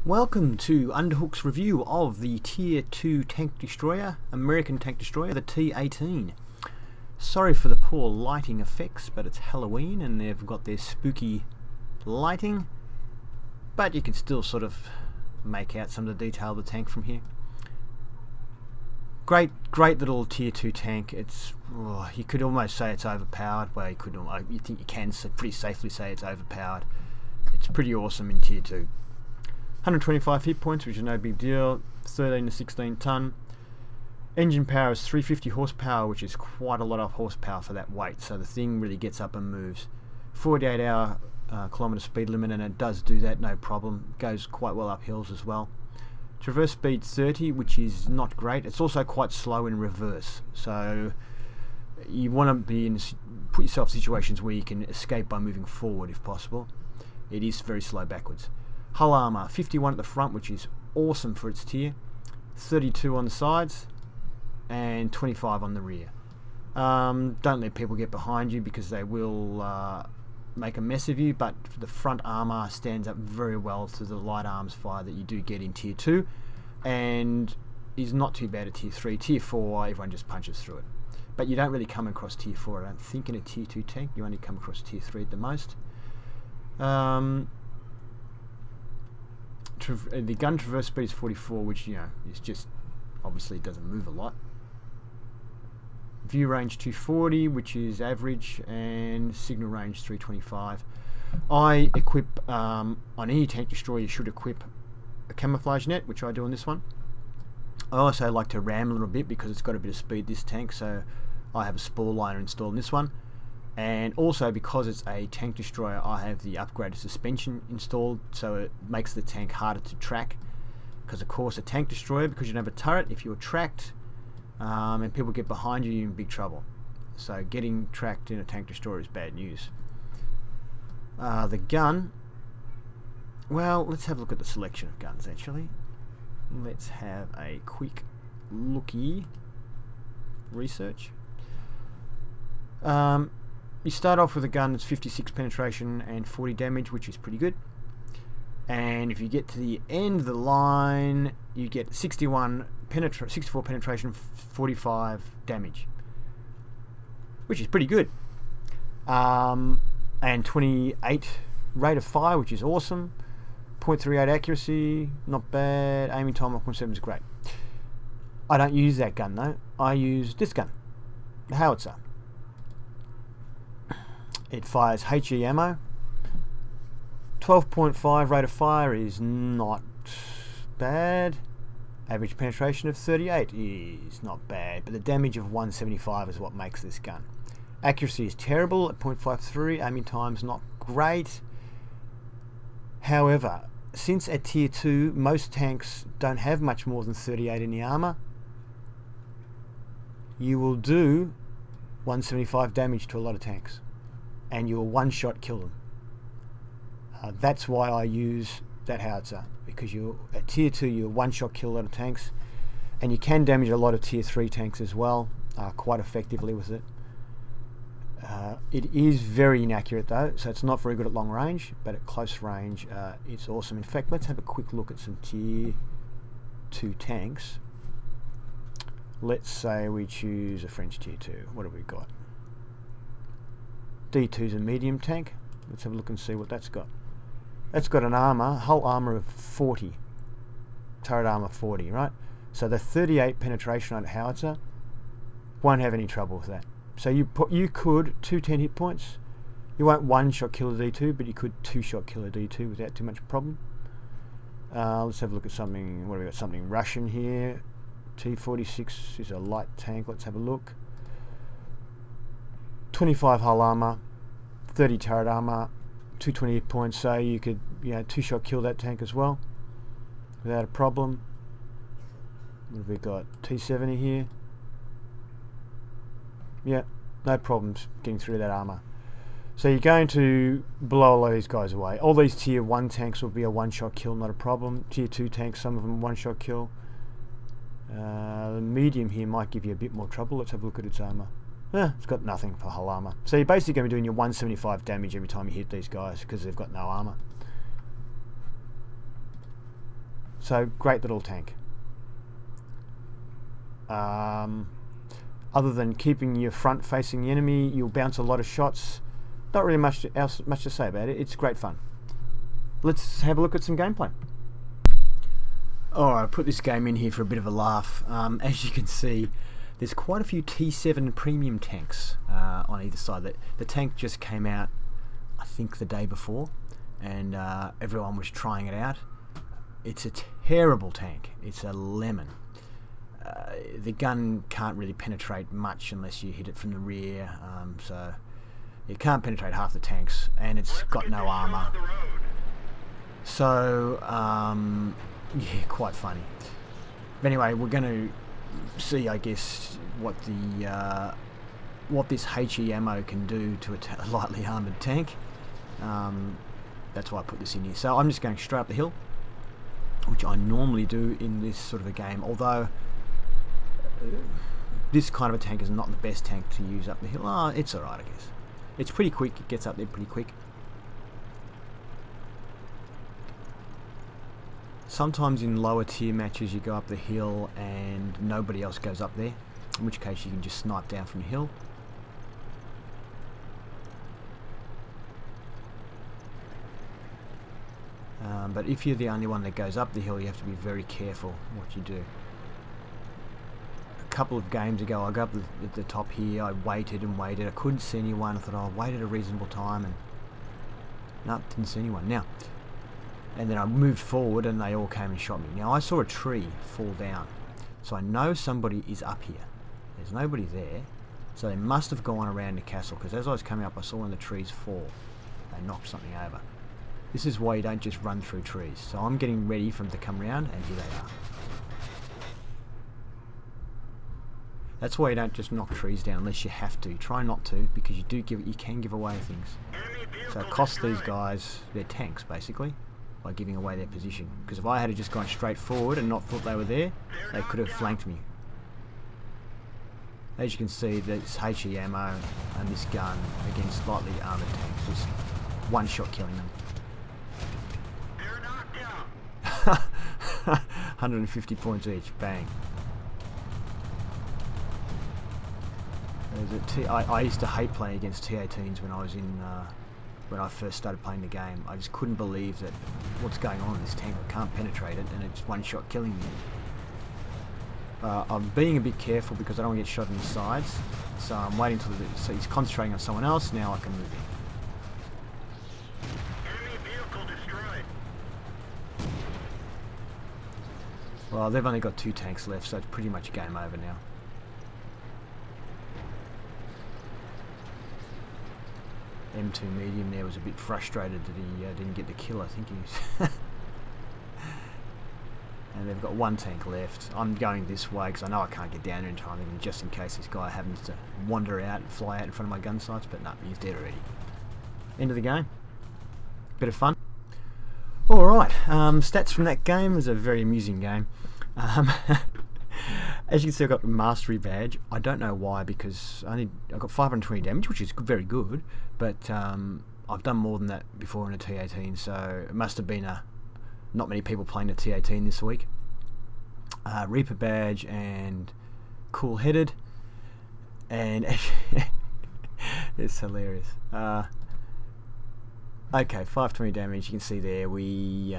Welcome to Underhook's review of the Tier 2 tank destroyer, American tank destroyer, the T18. Sorry for the poor lighting effects, but it's Halloween and they've got their spooky lighting, but you can still sort of make out some of the detail of the tank from here. Great little Tier 2 tank. It's you could almost say it's overpowered. Well, you think you can pretty safely say it's overpowered. It's pretty awesome in Tier 2. 125 hit points, which is no big deal. 13 to 16 ton. Engine power is 350 horsepower, which is quite a lot of horsepower for that weight. So the thing really gets up and moves. 48 kilometer speed limit, and it does do that no problem. Goes quite well up hills as well. Traverse speed 30, which is not great. It's also quite slow in reverse. So you want to put yourself in situations where you can escape by moving forward if possible. It is very slow backwards. Hull armor 51 at the front, which is awesome for its tier. 32 on the sides and 25 on the rear. Don't let people get behind you because they will make a mess of you, but the front armor stands up very well to the light arms fire that you do get in Tier 2 and is not too bad at Tier 3. Tier 4 everyone just punches through it, but you don't really come across Tier 4 I don't think in a Tier 2 tank. You only come across Tier 3 at the most. The gun traverse speed is 44, which is just obviously doesn't move a lot. View range 240, which is average, and signal range 325. I equip on any tank destroyer you should equip a camouflage net, which I do on this one. I also like to ram a little bit because it's got a bit of speed, this tank, so I have a spore liner installed in this one. And also because it's a tank destroyer, I have the upgraded suspension installed, so it makes the tank harder to track. Because of course a tank destroyer, because you don't have a turret, if you're tracked and people get behind you, you're in big trouble. So getting tracked in a tank destroyer is bad news. The gun, well, let's have a look at the selection of guns actually. Let's have a quick looky research. You start off with a gun that's 56 penetration and 40 damage, which is pretty good. And if you get to the end of the line, you get 64 penetration, 45 damage, which is pretty good. And 28 rate of fire, which is awesome. 0.38 accuracy, not bad. Aiming time 1.7 is great. I don't use that gun though. I use this gun, the howitzer. It fires HE ammo. 12.5 rate of fire is not bad. Average penetration of 38 is not bad, but the damage of 175 is what makes this gun. Accuracy is terrible at 0.53. Aiming time's not great. However, since at Tier 2 most tanks don't have much more than 38 in the armor, you will do 175 damage to a lot of tanks, and you'll one-shot kill them. That's why I use that howitzer, because at Tier 2 you one-shot kill a lot of tanks, and you can damage a lot of Tier 3 tanks as well, quite effectively with it. It is very inaccurate though, so it's not very good at long range, but at close range it's awesome. In fact, let's have a quick look at some Tier 2 tanks. Let's say we choose a French Tier 2. What have we got? D2's a medium tank. Let's have a look and see what that's got. That's got an hull armor of 40, turret armor 40, right? So the 38 penetration on a howitzer won't have any trouble with that. So you could 210 hit points. You won't one-shot kill a D2, but you could two-shot kill a D2 without too much problem. Let's have a look at something. What have we got? Something Russian here. T46 is a light tank. Let's have a look. 25 hull armor, 30 turret armor, 220 hit points, so you could two-shot kill that tank as well without a problem. What have we got? T70 here. Yeah, no problems getting through that armor. So you're going to blow a lot of these guys away. All these Tier 1 tanks will be a one-shot kill, not a problem. Tier 2 tanks, some of them one-shot kill. The medium here might give you a bit more trouble. Let's have a look at its armor. It's got nothing for hull armor. So you're basically going to be doing your 175 damage every time you hit these guys because they've got no armor. So great little tank. Other than keeping your front facing the enemy, you'll bounce a lot of shots. Not really much to say about it. It's great fun. Let's have a look at some gameplay. Alright, I put this game in here for a bit of a laugh. As you can see, there's quite a few T7 premium tanks on either side. The tank just came out, I think, the day before, and everyone was trying it out. It's a terrible tank. It's a lemon. The gun can't really penetrate much unless you hit it from the rear, so it can't penetrate half the tanks, and it's got no armor. So, yeah, quite funny. But anyway, we're going to see, I guess, what this HE ammo can do to a lightly armoured tank. That's why I put this in here. So I'm just going straight up the hill, which I normally do in this sort of a game, although this kind of a tank is not the best tank to use up the hill. It's alright, I guess. It's pretty quick, it gets up there pretty quick. Sometimes in lower tier matches you go up the hill and nobody else goes up there, in which case you can just snipe down from the hill. But if you're the only one that goes up the hill, you have to be very careful what you do. A couple of games ago I got up at the top here, I waited and waited, I couldn't see anyone. I thought, oh, I'll wait at a reasonable time, and no, didn't see anyone. Now, and then I moved forward and they all came and shot me. Now I saw a tree fall down, so I know somebody is up here. There's nobody there, so they must have gone around the castle, because as I was coming up I saw one of the trees fall. They knocked something over. This is why you don't just run through trees. So I'm getting ready for them to come around, and here they are. That's why you don't just knock trees down unless you have to. Try not to, because you can give away things. So it costs these guys their tanks basically by giving away their position. Because if I had just gone straight forward and not thought they were there, they could have flanked me. As you can see, this HE ammo and this gun against lightly armoured tanks, just one shot killing them. 150 points each, bang. I used to hate playing against T18s when I was in, when I first started playing the game. I just couldn't believe that what's going on in this tank. I can't penetrate it, and it's one shot killing me. I'm being a bit careful because I don't want to get shot in the sides, so I'm waiting till so he's concentrating on someone else. Now I can move in. Well, they've only got 2 tanks left, so it's pretty much game over now. M2 medium there was a bit frustrated that he didn't get the kill. I think he was. And they've got 1 tank left. I'm going this way because I know I can't get down there in time, even just in case this guy happens to wander out and fly out in front of my gun sights. But no, he's dead already. End of the game. Bit of fun. Alright, stats from that game. It was a very amusing game. As you can see, I've got the Mastery badge. I don't know why, because I got 520 damage, which is very good, but I've done more than that before in a T18, so it must have been not many people playing the T18 this week. Reaper badge and cool headed, and it's hilarious. Okay, 520 damage. You can see there we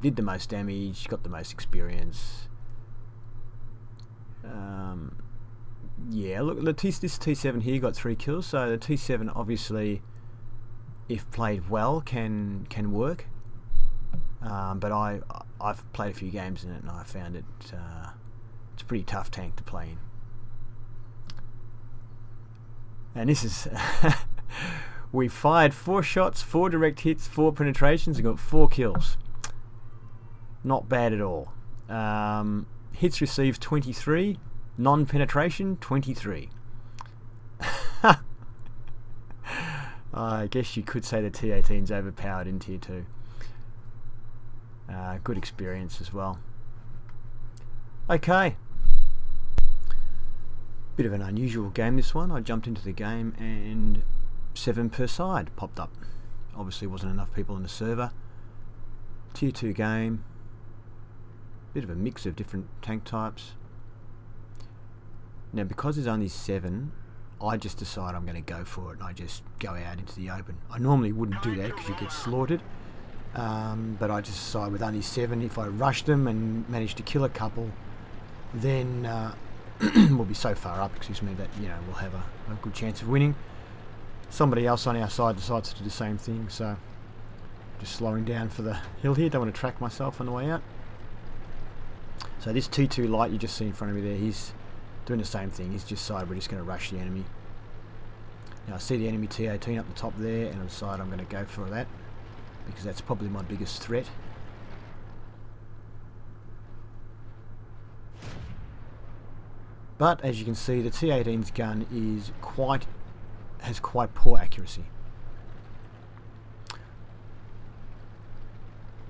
did the most damage, got the most experience. Yeah, look, this T7 here got 3 kills, so the T7 obviously, if played well, can work. But I've played a few games in it and I found it's a pretty tough tank to play in. And this is we fired 4 shots, 4 direct hits, 4 penetrations, and got 4 kills. Not bad at all. Hits received 23, non-penetration 23. I guess you could say the T18's overpowered in Tier 2. Good experience as well. Okay. Bit of an unusual game, this one. I jumped into the game and 7 per side popped up. Obviously wasn't enough people in the server. Tier 2 game. bit of a mix of different tank types. Now because there's only 7, I just decide I'm going to go for it. I just go out into the open. I normally wouldn't do that because you get slaughtered. But I just decide with only 7, if I rush them and manage to kill a couple, then we'll be so far up, excuse me, that we'll have a good chance of winning. Somebody else on our side decides to do the same thing, so just slowing down for the hill here. Don't want to track myself on the way out. So this T2 light you just see in front of me there, he's doing the same thing. He's just decided we're just going to rush the enemy. Now I see the enemy T18 up the top there, and I decide I'm going to go for that because that's probably my biggest threat. But as you can see, the T18's gun has quite poor accuracy.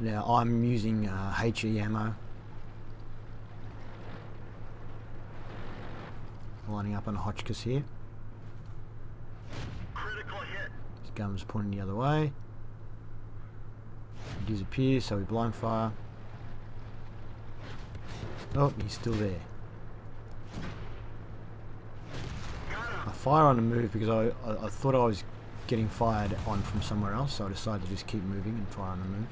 Now I'm using HE ammo, lining up on Hotchkiss here. Critical hit. His gun was pointing the other way. He disappears, so we blind fire. Oh, he's still there. I fire on the move because I thought I was getting fired on from somewhere else, so I decided to just keep moving and fire on the move.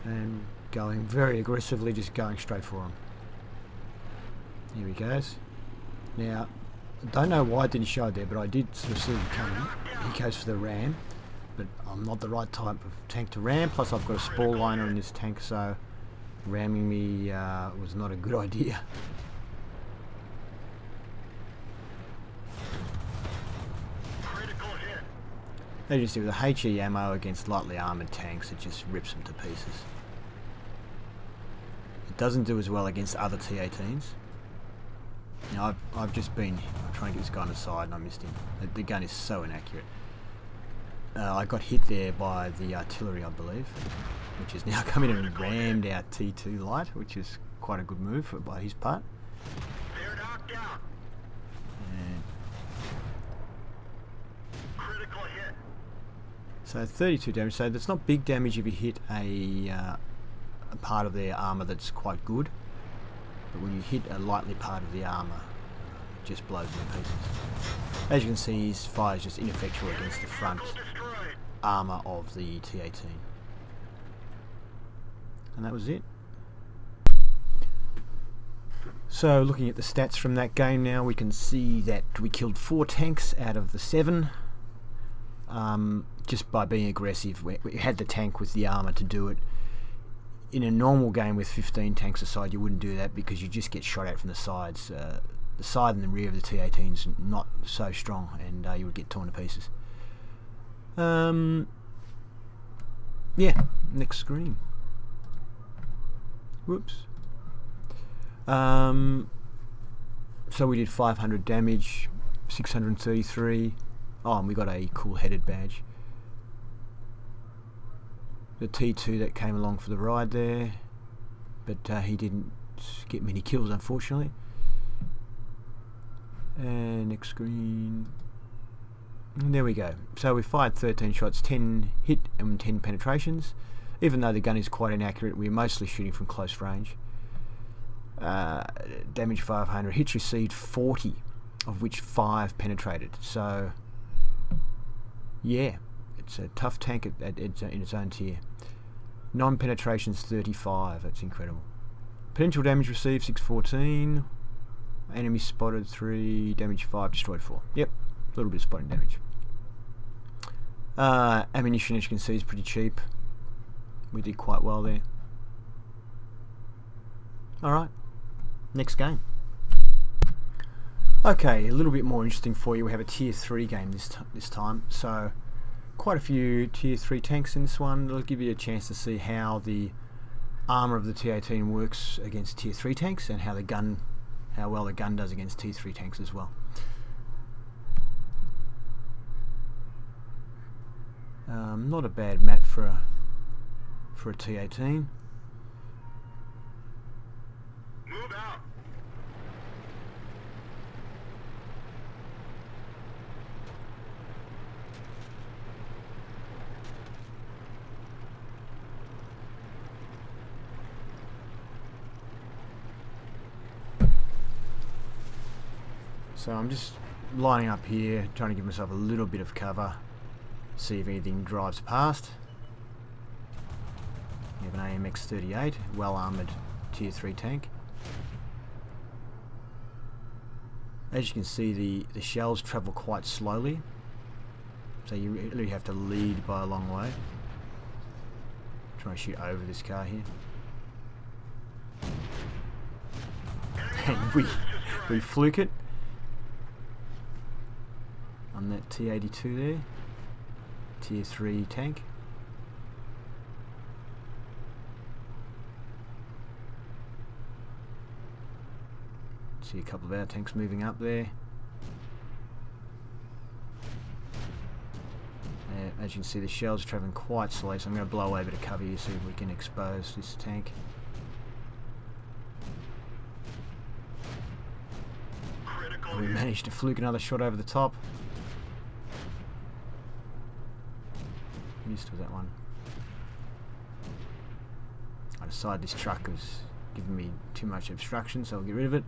And going very aggressively, just going straight for him. Here he goes. Now, I don't know why it didn't show it there, but I did sort of see him coming. He goes for the ram, but I'm not the right type of tank to ram, plus I've got a spall liner in this tank, so ramming me was not a good idea. As you can see, with the HE ammo against lightly armoured tanks, it just rips them to pieces. It doesn't do as well against other T18s. Now, I've just been trying to get this guy on the side and I missed him. The gun is so inaccurate. I got hit there by the artillery, I believe, which has now come in and rammed our T2 light, which is quite a good move by his part. They're knocked out. And Critical hit. so 32 damage. So that's not big damage if you hit a part of their armour that's quite good. But when you hit a lightly part of the armour, it just blows them to pieces. As you can see, his fire is just ineffectual against the front armour of the T18. And that was it. So looking at the stats from that game now, we can see that we killed 4 tanks out of the 7. Just by being aggressive. We had the tank with the armour to do it. In a normal game with 15 tanks aside, you wouldn't do that because you just get shot at from the sides. The side and the rear of the T18 is not so strong, and you would get torn to pieces. Yeah, next screen. Whoops. So we did 500 damage, 633. Oh, and we got a cool headed badge. The T2 that came along for the ride there, but he didn't get many kills, unfortunately. And next screen. And there we go. So we fired 13 shots, 10 hit and 10 penetrations. Even though the gun is quite inaccurate, we're mostly shooting from close range. Damage 500, hits received 40, of which 5 penetrated. So yeah, it's a tough tank in its own tier. Non-penetrations 35, that's incredible. Potential damage received 614. Enemy spotted 3, damage 5, destroyed 4. Yep, a little bit of spotting damage. Ammunition, as you can see, is pretty cheap. We did quite well there. Alright, next game. Okay, a little bit more interesting for you. We have a tier 3 game this time. So quite a few tier 3 tanks in this one. It'll give you a chance to see how the armour of the T18 works against tier 3 tanks, and how well the gun does against tier 3 tanks as well. Not a bad map for a T18. Move out. So I'm just lining up here, trying to give myself a little bit of cover, see if anything drives past. We have an AMX-38, well armoured tier 3 tank. As you can see, the shells travel quite slowly, so you really have to lead by a long way. Try and shoot over this car here. And we fluke it on that T18 there, tier 3 tank. See a couple of our tanks moving up there. As you can see, the shells are travelling quite slowly, so I'm going to blow over to cover you so we can expose this tank. And we managed to fluke another shot over the top. Missed with that one. I decided this truck was giving me too much obstruction, so I'll get rid of it.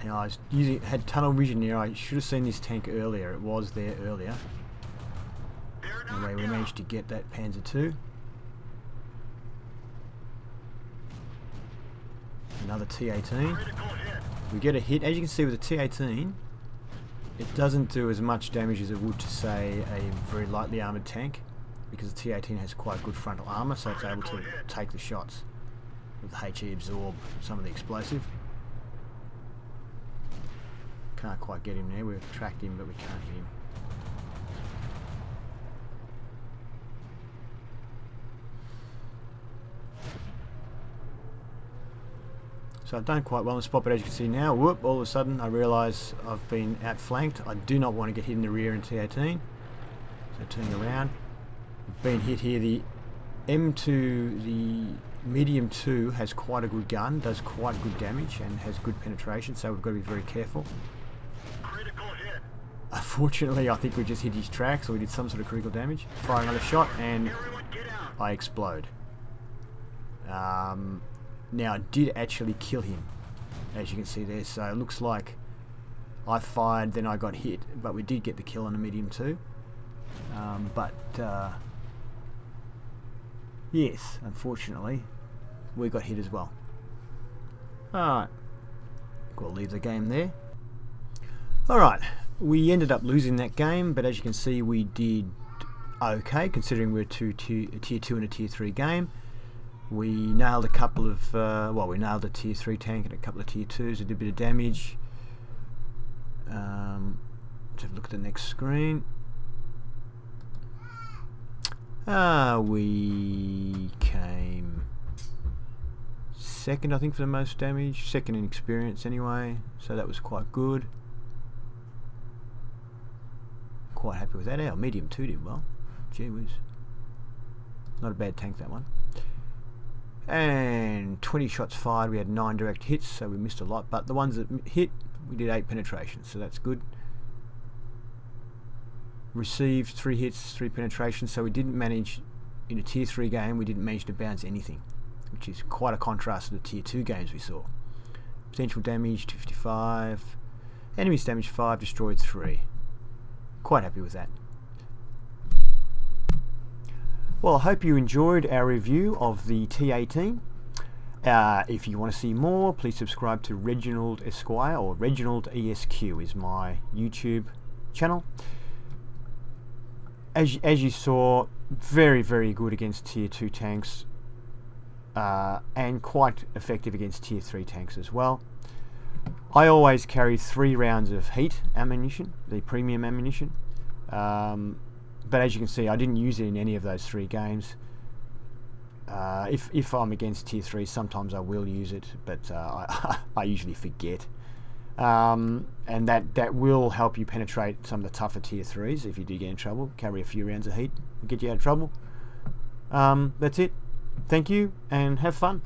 Now I was had tunnel vision here. I should have seen this tank earlier. It was there earlier. Anyway, we managed to get that Panzer II. Another T18. We get a hit. As you can see with the T18, it doesn't do as much damage as it would to, say, a very lightly armoured tank, because the T18 has quite good frontal armour, so it's able to take the shots with HE absorb some of the explosive. Can't quite get him there. We've tracked him, but we can't hit him. So I've done quite well in the spot, but as you can see now, whoop, all of a sudden I realise I've been outflanked. I do not want to get hit in the rear in T18. So turning around. I've been hit here. The M2, the medium 2 has quite a good gun, does quite good damage and has good penetration, so we've got to be very careful. Unfortunately, I think we just hit his tracks, or we did some sort of critical damage. Fire another shot, and I explode. Now, I did actually kill him, as you can see there. So it looks like I fired, then I got hit, but we did get the kill on the medium 2. Yes, unfortunately, we got hit as well. Alright, we'll leave the game there. Alright. We ended up losing that game, but as you can see, we did okay, considering we're a tier 2 and a tier 3 game. We nailed a couple of, we nailed a tier 3 tank and a couple of tier 2s, did a bit of damage. Let's have a look at the next screen. We came second, I think, for the most damage, second in experience anyway, so that was quite good. Quite happy with that. Our medium 2 did well. Gee whiz. Not a bad tank, that one. And 20 shots fired. We had 9 direct hits, so we missed a lot. But the ones that hit, we did 8 penetrations, so that's good. Received 3 hits, 3 penetrations, so we didn't manage, in a tier 3 game, we didn't manage to bounce anything, which is quite a contrast to the tier 2 games we saw. Potential damage 255. Enemies damage 5, destroyed 3. Quite happy with that. Well, I hope you enjoyed our review of the T18. If you want to see more, please subscribe to Reginaldesq, or Reginaldesq is my YouTube channel. As you saw, very, very good against tier 2 tanks, and quite effective against tier 3 tanks as well. I always carry 3 rounds of heat ammunition, the premium ammunition, but as you can see, I didn't use it in any of those 3 games. If I'm against tier 3, sometimes I will use it, but I usually forget. And that will help you penetrate some of the tougher tier 3s if you do get in trouble. Carry a few rounds of heat, will get you out of trouble. That's it. Thank you and have fun.